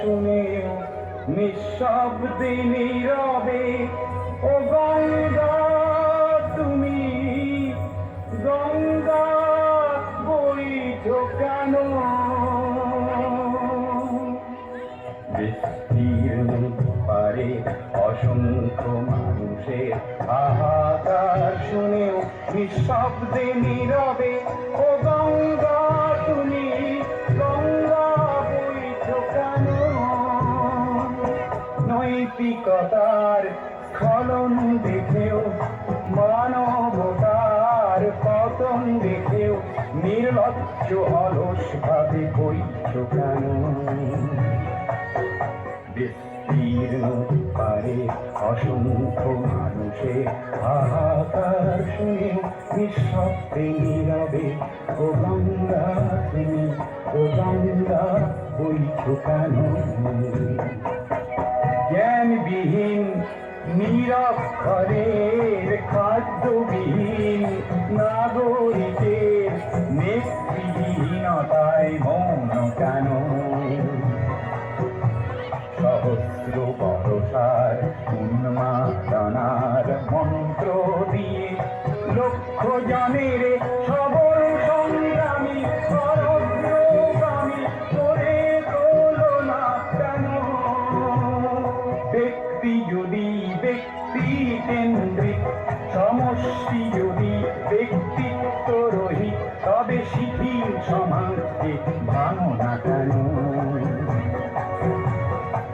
শুনেও নিঃশব্দে নীরবে ও গঙ্গা তুমি গঙ্গা বইছো কেন? বিস্তীর্ণ পারে অসংখ্য মানুষের হাহাকার শুনেও নিঃশব্দে নীরবে ও গঙ্গা তুমি গঙ্গা বইছো কেন? নৈতিকতার স্খলন দেখেও মানবতার পতন দেখেও নির্লজ্জ অলস ভাবে বইছো কেন? বিস্তীর্ণ পারে অসংখ্য মানুষের হাহাকার শুনেও নিঃশব্দে নীরবে ও গঙ্গা তুমি ও গঙ্গা বইছো কেন? জ্ঞানবিহীন নিরক্ষরের খাদ্যবিহীন নাগরিকের নেতৃহীনতায় মৌন কেন? সহস্র বরষার উন্মাদনার মন্ত্র দিয়ে লক্ষ জনের সবল সংগ্রামী অগ্রগামী করে তোলো না কেন? ব্যক্তি যদি ব্যক্তি কেন্দ্রিক, সমষ্টি যদি ব্যক্তিত্ব রহিত, তবে শিথিল সমাজকে ভাঙো না কেন?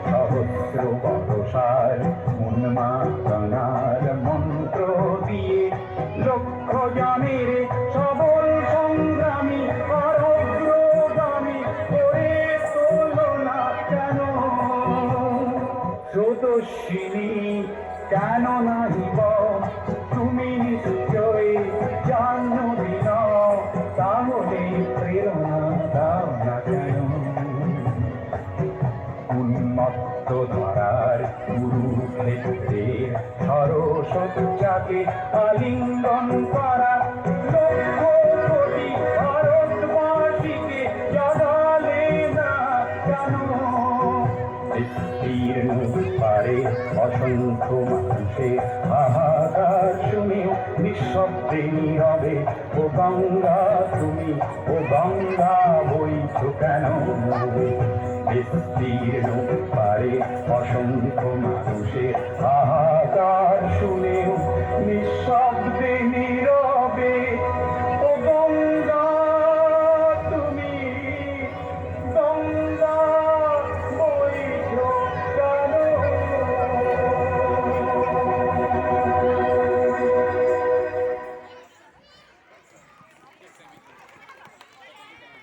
সহস্র বরষার উন্মাদনার মন্ত্র দিয়ে লক্ষ জনের সবল সংগ্রামী অগ্রগামী করে তোলো না কেন? স্রোতস্বিনী কেন নাহিব তুমি নিশ্চয় জাহ্নবী নও, তাহলে প্রেরণা দাও না কেন? উন্মত্ত ধরার কুরুক্ষেত্রের সরসজ্জাকে আলিঙ্গন করা লক্ষ কোটি ভারতবাসীকে জানালে না কেন? বিস্তীর্ণ পারে অসংখ্য মানুষের হাহাকার শুনেও নিঃশব্দে নীরবে ও গঙ্গা তুমি ও গঙ্গা বইছো কেন? বিস্তীর্ণ পারে অসংখ্য মানুষের হাহাকার শুনেও নিঃশব্দে নীরবে ও গঙ্গা তুমি গঙ্গা বইছো কেন?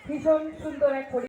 ভীষণ সুন্দর এক